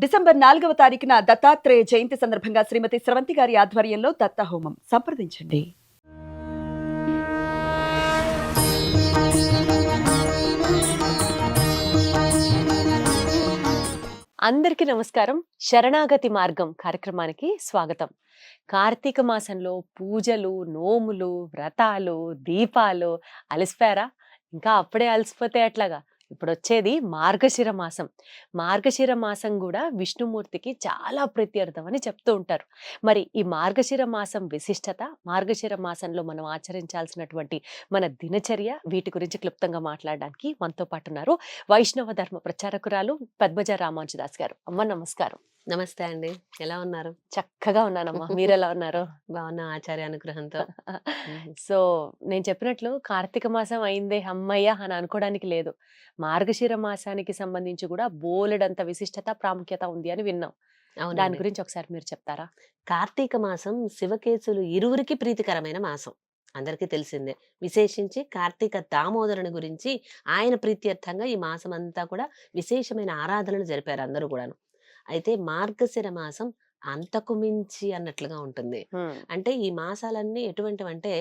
December 4వ తారీఖున దత్తాత్రేయ జయంతి సందర్భంగా శ్రీమతి స్రవంతి గారి ఆధ్వర్యంలో దత్త హోమం సంప్రదించండి. అందరికీ నమస్కారం. శరణాగతి మార్గం కార్యక్రమానికి స్వాగతం. కార్తీక మాసంలో పూజలు, నోములు, వ్రతాలు, దీపాలు అలసిపోయారా? ఇంకా అప్పుడే అలసిపోతే ఎట్లాగా? ఇప్పుడు వచ్చేది మార్గశిర మాసం. మార్గశిర మాసం కూడా విష్ణుమూర్తికి చాలా ప్రీత్యర్థం అని చెప్తూ ఉంటారు. మరి ఈ మార్గశిర మాసం విశిష్టత, మార్గశిర మాసంలో మనం ఆచరించాల్సినటువంటి మన దినచర్య, వీటి గురించి క్లుప్తంగా మాట్లాడడానికి మనతో పాటు ఉన్నారు వైష్ణవ ధర్మ ప్రచారకురాలు పద్మజ రామానుజదాస్ గారు. అమ్మ నమస్కారం. నమస్తే అండి, ఎలా ఉన్నారు? చక్కగా ఉన్నానమ్మా, మీరెలా ఉన్నారు? బాగున్నా, ఆచార్య అనుగ్రహంతో. సో నేను చెప్పినట్లు కార్తీక మాసం అయిందే అమ్మయ్య అని అనుకోవడానికి లేదు. మార్గశిర మాసానికి సంబంధించి కూడా బోలెడంత విశిష్టత, ప్రాముఖ్యత ఉంది అని విన్నాం. దాని గురించి ఒకసారి మీరు చెప్తారా? కార్తీక మాసం శివకేశులు ఇరువురికి ప్రీతికరమైన మాసం, అందరికీ తెలిసిందే. విశేషించి కార్తీక దామోదరుని గురించి ఆయన ప్రీత్యర్థంగా ఈ మాసం అంతా కూడా విశేషమైన ఆరాధనలు జరిపారు అందరూ కూడాను. అయితే మార్గశిర మాసం అంతకు మించి అన్నట్లుగా ఉంటుంది. అంటే ఈ మాసాలన్నీ ఎటువంటివంటే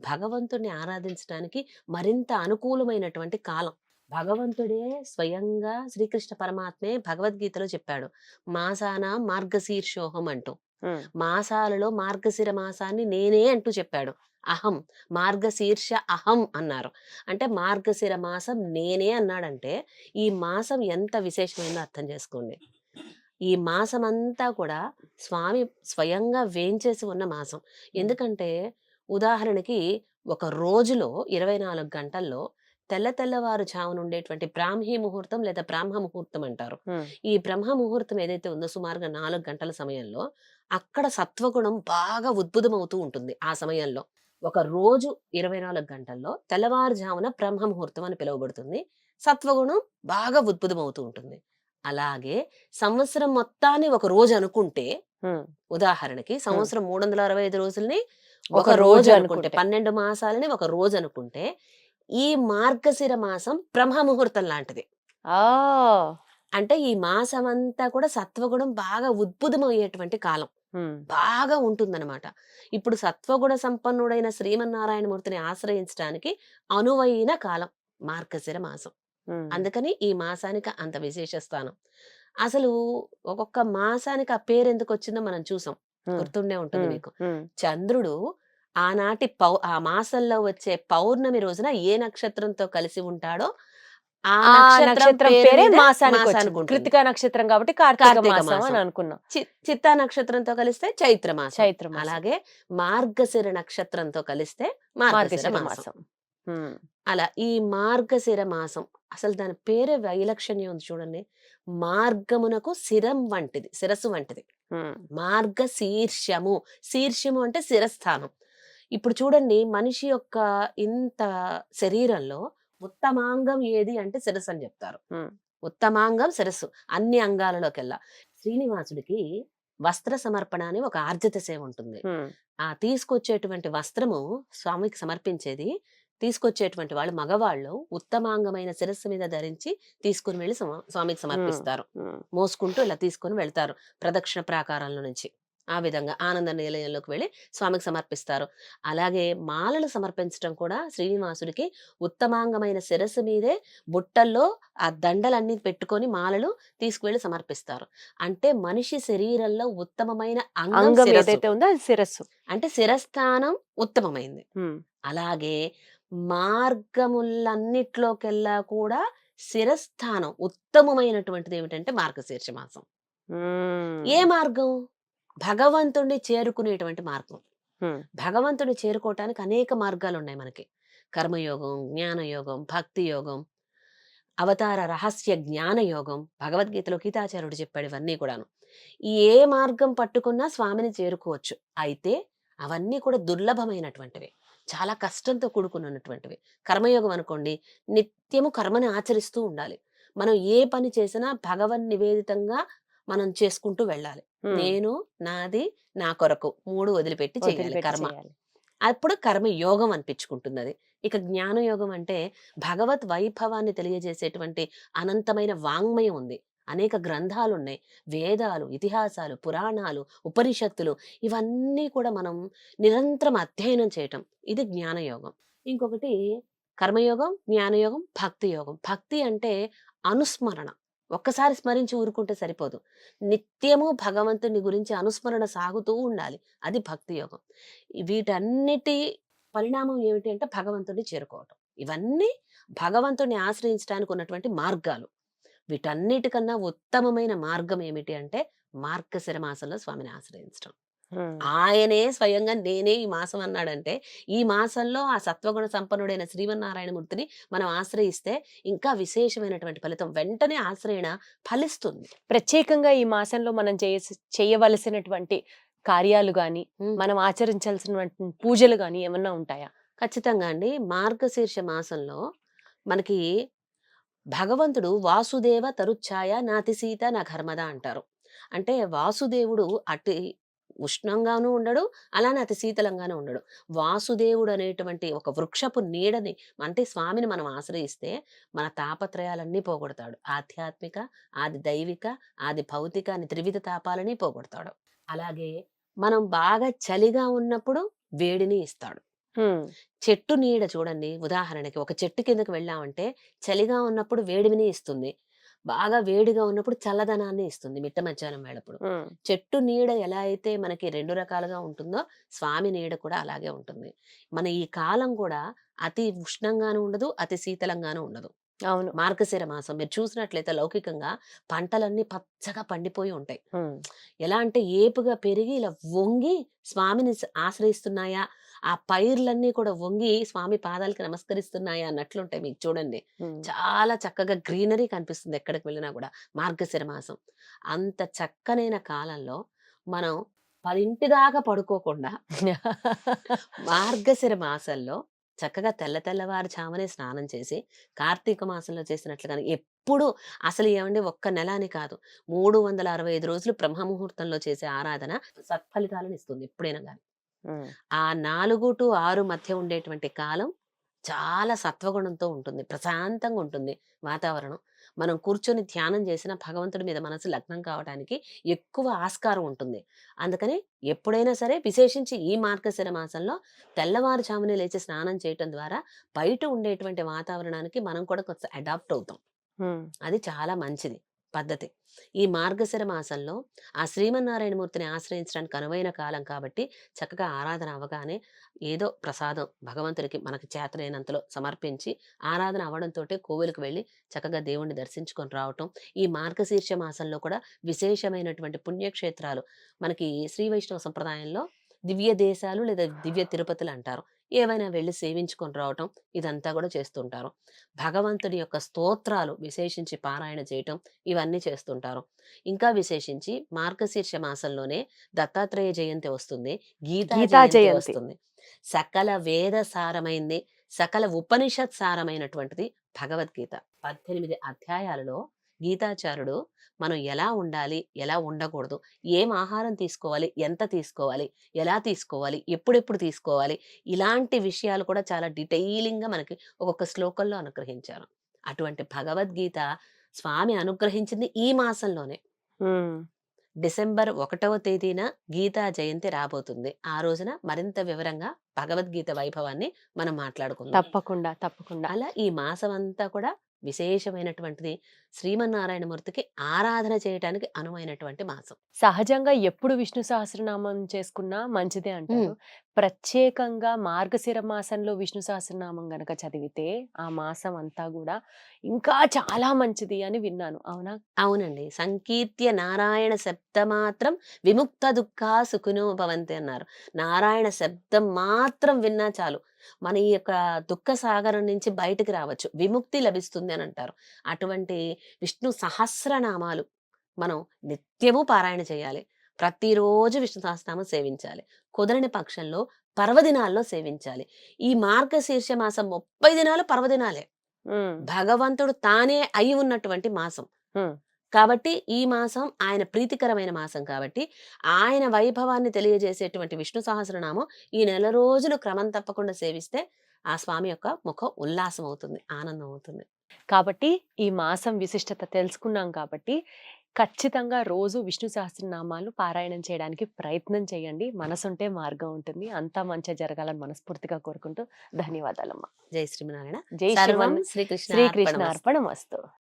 భగవంతుడిని ఆరాధించడానికి మరింత అనుకూలమైనటువంటి కాలం. భగవంతుడే స్వయంగా శ్రీకృష్ణ పరమాత్మే భగవద్గీతలో చెప్పాడు, మాసాన మార్గశీర్షోహం అంటూ. మాసాలలో మార్గశిర మాసాన్ని నేనే అంటూ చెప్పాడు. అహం మార్గశీర్ష అహం అన్నారు. అంటే మార్గశిర మాసం నేనే అన్నాడంటే ఈ మాసం ఎంత విశేషమైందో అర్థం చేసుకోండి. ఈ మాసం అంతా కూడా స్వామి స్వయంగా వేంచేసి ఉన్న మాసం. ఎందుకంటే ఉదాహరణకి ఒక రోజులో 24 గంటల్లో తెల్లవారుజామున ఉండేటువంటి బ్రాహ్మీ ముహూర్తం లేదా బ్రహ్మ ముహూర్తం అంటారు. ఈ బ్రహ్మ ముహూర్తం ఏదైతే ఉందో సుమారుగా 4 గంటల సమయంలో అక్కడ సత్వగుణం బాగా ఉద్భుతమవుతూ ఉంటుంది. ఆ సమయంలో ఒక రోజు 24 గంటల్లో తెల్లవారుజామున బ్రహ్మ ముహూర్తం అని పిలువబడుతుంది. సత్వగుణం బాగా ఉద్భుతమవుతూ ఉంటుంది. అలాగే సంవత్సరం మొత్తాన్ని ఒక రోజు అనుకుంటే, ఉదాహరణకి సంవత్సరం 365 రోజుల్ని ఒక రోజు అనుకుంటే, 12 మాసాలని ఒక రోజు అనుకుంటే, ఈ మార్గశిర మాసం బ్రహ్మ ముహూర్తం లాంటిది. అంటే ఈ మాసం అంతా కూడా సత్వగుణం బాగా ఉద్భుతమయ్యేటువంటి కాలం బాగా ఉంటుందన్నమాట. ఇప్పుడు సత్వగుణ సంపన్నుడైన శ్రీమన్నారాయణమూర్తిని ఆశ్రయించడానికి అనువైన కాలం మార్గశిర మాసం. అందుకని ఈ మాసానికి అంత విశేష స్థానం. అసలు ఒక్కొక్క మాసానికి ఆ పేరు ఎందుకు వచ్చిందో మనం చూసాం, గుర్తుండే ఉంటుంది మీకు. చంద్రుడు ఆనాటి ఆ మాసంలో వచ్చే పౌర్ణమి రోజున ఏ నక్షత్రంతో కలిసి ఉంటాడో ఆ నక్షత్రం పేరే మాసానికి. కృతికా నక్షత్రం కాబట్టి కార్తీక మాసం అని అనుకున్నాం. చిత్తా నక్షత్రంతో కలిస్తే చైత్ర మాసం. అలాగే మార్గశిర నక్షత్రంతో కలిస్తే మార్గశిర మాసం. అలా ఈ మార్గశిర మాసం అసలు దాని పేరే వైలక్షణ్యం ఉంది చూడండి. మార్గమునకు శిరం వంటిది, శిరస్సు వంటిది. మార్గ శీర్షము, శీర్షము అంటే శిరస్థానం. ఇప్పుడు చూడండి, మనిషి యొక్క ఇంత శరీరంలో ఉత్తమాంగం ఏది అంటే శిరస్సు అని చెప్తారు. ఉత్తమాంగం శిరస్సు, అన్ని అంగాలలోకెల్లా. శ్రీనివాసుడికి వస్త్ర సమర్పణ అని ఒక ఆర్జిత సేవ ఉంటుంది. ఆ తీసుకొచ్చేటువంటి వస్త్రము స్వామికి సమర్పించేది. తీసుకొచ్చేటువంటి వాళ్ళు మగవాళ్ళు ఉత్తమాంగమైన శిరస్సు మీద ధరించి తీసుకుని వెళ్ళి స్వామికి సమర్పిస్తారు. మోసుకుంటూ ఇలా తీసుకుని వెళ్తారు ప్రదక్షిణ ప్రాకారంలో నుంచి. ఆ విధంగా ఆనంద నిలయంలోకి వెళ్ళి స్వామికి సమర్పిస్తారు. అలాగే మాలలు సమర్పించడం కూడా శ్రీనివాసుడికి ఉత్తమాంగమైన శిరస్సు మీదే బుట్టల్లో ఆ దండలన్నీ పెట్టుకొని మాలలు తీసుకువెళ్ళి సమర్పిస్తారు. అంటే మనిషి శరీరంలో ఉత్తమమైన అంగం ఏదైతే ఉందో అది శిరస్సు. అంటే శిరస్థానం ఉత్తమమైంది. అలాగే మార్గములన్నిట్లోకెల్లా కూడా శిరస్థానం ఉత్తమమైనటువంటిది ఏమిటంటే మార్గశీర్ష మాసం. ఏ మార్గం? భగవంతుడిని చేరుకునేటువంటి మార్గం. భగవంతుడిని చేరుకోవటానికి అనేక మార్గాలు ఉన్నాయి మనకి. కర్మయోగం, జ్ఞానయోగం, భక్తి యోగం, అవతార రహస్య జ్ఞాన యోగం. భగవద్గీతలో గీతాచార్యుడు చెప్పాడు ఇవన్నీ కూడాను. ఏ మార్గం పట్టుకున్నా స్వామిని చేరుకోవచ్చు. అయితే అవన్నీ కూడా దుర్లభమైనటువంటివి, చాలా కష్టంతో కూడుకున్నటువంటివి. కర్మయోగం అనుకోండి, నిత్యము కర్మని ఆచరిస్తూ ఉండాలి. మనం ఏ పని చేసినా భగవన్ నివేదితంగా మనం చేసుకుంటూ వెళ్ళాలి. నేను, నాది, నా కొరకు 3 వదిలిపెట్టి చేయాలి కర్మ. అప్పుడు కర్మ యోగం అనిపించుకుంటుంది అది. ఇక జ్ఞానయోగం అంటే భగవత్ వైభవాన్ని తెలియజేసేటువంటి అనంతమైన వాంగ్మయం ఉంది. అనేక గ్రంథాలున్నాయి. వేదాలు, ఇతిహాసాలు, పురాణాలు, ఉపనిషత్తులు ఇవన్నీ కూడా మనం నిరంతరం అధ్యయనం చేయటం. ఇది జ్ఞానయోగం. ఇంకొకటి కర్మయోగం, జ్ఞానయోగం, భక్తి యోగం. భక్తి అంటే అనుస్మరణ. ఒక్కసారి స్మరించి ఊరుకుంటే సరిపోదు. నిత్యము భగవంతుని గురించి అనుస్మరణ సాగుతూ ఉండాలి. అది భక్తి యోగం. వీటన్నిటి పరిణామం ఏమిటి అంటే భగవంతుడిని చేరుకోవటం. ఇవన్నీ భగవంతుడిని ఆశ్రయించడానికి ఉన్నటువంటి మార్గాలు. వీటన్నిటికన్నా ఉత్తమమైన మార్గం ఏమిటి అంటే మార్గశిర మాసంలో స్వామిని ఆశ్రయించడం. ఆయనే స్వయంగా నేనే ఈ మాసం అన్నాడంటే, ఈ మాసంలో ఆ సత్వగుణ సంపన్నుడైన శ్రీమన్నారాయణమూర్తిని మనం ఆశ్రయిస్తే ఇంకా విశేషమైనటువంటి ఫలితం. వెంటనే ఆశ్రయణ ఫలిస్తుంది. ప్రత్యేకంగా ఈ మాసంలో మనం చేయవలసినటువంటి కార్యాలు గాని, ఉమ్. మనం ఆచరించాల్సినటువంటి పూజలు గాని ఏమన్నా ఉంటాయా? ఖచ్చితంగా అండి. మార్గశీర్ష మాసంలో మనకి భగవంతుడు వాసుదేవ తరుఛాయ నాతి సీత నా ఘర్మద అంటారు. అంటే వాసుదేవుడు అతి ఉష్ణంగానూ ఉండడు, అలానే అతి శీతలంగానూ ఉండడు. వాసుదేవుడు అనేటువంటి ఒక వృక్షపు నీడని అంటే స్వామిని మనం ఆశ్రయిస్తే మన తాపత్రయాలన్నీ పోగొడతాడు. ఆధ్యాత్మిక, ఆది దైవిక, ఆది భౌతిక అని త్రివిధ తాపాలని పోగొడతాడు. అలాగే మనం బాగా చలిగా ఉన్నప్పుడు వేడిని ఇస్తాడు. చెట్టు నీడ చూడండి, ఉదాహరణకి ఒక చెట్టు కిందకి వెళ్ళామంటే చలిగా ఉన్నప్పుడు వేడిని ఇస్తుంది, బాగా వేడిగా ఉన్నప్పుడు చల్లదనాన్ని ఇస్తుంది మిట్ట మధ్యాహ్నం వేళప్పుడు. చెట్టు నీడ ఎలా అయితే మనకి రెండు రకాలుగా ఉంటుందో స్వామి నీడ కూడా అలాగే ఉంటుంది. మన ఈ కాలం కూడా అతి ఉష్ణంగాను ఉండదు, అతి శీతలంగాను ఉండదు. అవును. మార్గశిర మాసం మీరు చూసినట్లయితే లౌకికంగా పంటలన్నీ పచ్చగా పండిపోయి ఉంటాయి. ఎలా అంటే ఏపుగా పెరిగి ఇలా వంగి స్వామిని ఆశ్రయిస్తున్నాయా, ఆ పైర్లన్నీ కూడా వంగి స్వామి పాదాలకి నమస్కరిస్తున్నాయా అన్నట్లుంటాయి. మీకు చూడండి, చాలా చక్కగా గ్రీనరీ కనిపిస్తుంది ఎక్కడికి వెళ్ళినా కూడా మార్గశిర మాసం. అంత చక్కనైన కాలంలో మనం 10 దాకా పడుకోకుండా మార్గశిర మాసంలో చక్కగా తెల్లవారుజామునే స్నానం చేసి కార్తీక మాసంలో చేసినట్లుగానే ఎప్పుడు అసలు ఏమండి ఒక్క నెల అని కాదు, 365 రోజులు బ్రహ్మముహూర్తంలో చేసే ఆరాధన సత్ఫలితాలను ఇస్తుంది ఎప్పుడైనా కానీ. ఆ 4 to 6 మధ్య ఉండేటువంటి కాలం చాలా సత్వగుణంతో ఉంటుంది, ప్రశాంతంగా ఉంటుంది వాతావరణం. మనం కూర్చొని ధ్యానం చేసిన భగవంతుడి మీద మనసు లగ్నం కావడానికి ఎక్కువ ఆస్కారం ఉంటుంది. అందుకని ఎప్పుడైనా సరే విశేషించి ఈ మార్గశిర మాసంలో తెల్లవారుజామునే లేచి స్నానం చేయటం ద్వారా బయట ఉండేటువంటి వాతావరణానికి మనం కూడా కొంచెం అడాప్ట్ అవుతాం. అది చాలా మంచిది పద్ధతి. ఈ మార్గశిర మాసంలో ఆ శ్రీమన్నారాయణమూర్తిని ఆశ్రయించడానికి అనువైన కాలం కాబట్టి చక్కగా ఆరాధన అవగానే ఏదో ప్రసాదం భగవంతుడికి మనకి చేతనైనంతలో సమర్పించి ఆరాధన అవడంతో కోవిలకు వెళ్ళి చక్కగా దేవుణ్ణి దర్శించుకొని రావటం. ఈ మార్గశీర్ష మాసంలో కూడా విశేషమైనటువంటి పుణ్యక్షేత్రాలు మనకి శ్రీ వైష్ణవ సంప్రదాయంలో దివ్య దేశాలు లేదా దివ్య తిరుపతులు అంటారు. ఏవైనా వెళ్ళి సేవించుకొని రావటం ఇదంతా కూడా చేస్తుంటారు. భగవంతుడి యొక్క స్తోత్రాలు విశేషించి పారాయణ చేయటం ఇవన్నీ చేస్తుంటారు. ఇంకా విశేషించి మార్గశీర్ష మాసంలోనే దత్తాత్రేయ జయంతి వస్తుంది, గీతా జయంతి జయంతి. వస్తుంది. సకల వేద సారమైంది, సకల ఉపనిషత్ సారమైనటువంటిది భగవద్గీత. 18 అధ్యాయాలలో గీతాచార్యుడు మనం ఎలా ఉండాలి, ఎలా ఉండకూడదు, ఏం ఆహారం తీసుకోవాలి, ఎంత తీసుకోవాలి, ఎలా తీసుకోవాలి, ఎప్పుడెప్పుడు తీసుకోవాలి, ఇలాంటి విషయాలు కూడా చాలా డీటెయిలింగ్గా మనకి ఒక్కొక్క శ్లోకంలో అనుగ్రహించారు. అటువంటి భగవద్గీత స్వామి అనుగ్రహించింది ఈ మాసంలోనే. డిసెంబర్ 1వ తేదీన గీతా జయంతి రాబోతుంది. ఆ రోజున మరింత వివరంగా భగవద్గీత వైభవాన్ని మనం మాట్లాడుకుందాం. తప్పకుండా తప్పకుండా. అలా ఈ మాసం అంతా కూడా విశేషమైనటువంటిది, శ్రీమన్నారాయణమూర్తికి ఆరాధన చేయటానికి అనువైనటువంటి మాసం. సహజంగా ఎప్పుడు విష్ణు సహస్రనామం చేసుకున్నా మంచిదే అంటారు. ప్రత్యేకంగా మార్గశిర మాసంలో విష్ణు సహస్రనామం గనక చదివితే ఆ మాసం అంతా కూడా ఇంకా చాలా మంచిది అని విన్నాను. అవునా? అవునండి. సంకీర్త్య నారాయణ శబ్దమాత్రం విముక్త దుఃఖ సుఖినో భవంతి అన్నారు. నారాయణ శబ్దం మాత్రం విన్నా చాలు మన ఈ యొక్క దుఃఖ సాగరం నుంచి బయటికి రావచ్చు, విముక్తి లభిస్తుంది అని అంటారు. అటువంటి విష్ణు సహస్రనామాలు మనం నిత్యము పారాయణ చేయాలి. ప్రతిరోజు విష్ణు సహస్రనామం సేవించాలి. కుదరని పక్షంలో పర్వదినాల్లో సేవించాలి. ఈ మార్గశీర్ష మాసం 30 దినాలు పర్వదినాలే. భగవంతుడు తానే అయి ఉన్నటువంటి మాసం కాబట్టి ఈ మాసం ఆయన ప్రీతికరమైన మాసం కాబట్టి ఆయన వైభవాన్ని తెలియజేసేటువంటి విష్ణు సహస్రనామం ఈ నెల రోజులు క్రమం తప్పకుండా సేవిస్తే ఆ స్వామి యొక్క ముఖం ఉల్లాసం అవుతుంది, ఆనందం అవుతుంది. కాబట్టి ఈ మాసం విశిష్టత తెలుసుకున్నాం కాబట్టి ఖచ్చితంగా రోజు విష్ణు సహస్రనామాలు పారాయణం చేయడానికి ప్రయత్నం చేయండి. మనసుంటే మార్గం ఉంటుంది. అంతా మంచి జరగాలని మనస్ఫూర్తిగా కోరుకుంటూ ధన్యవాదాలమ్మా. జై శ్రీమనారాయణ. జై సర్వం శ్రీమన్ శ్రీకృష్ణ శ్రీకృష్ణ అర్పణమస్తు. అర్పణమస్తు.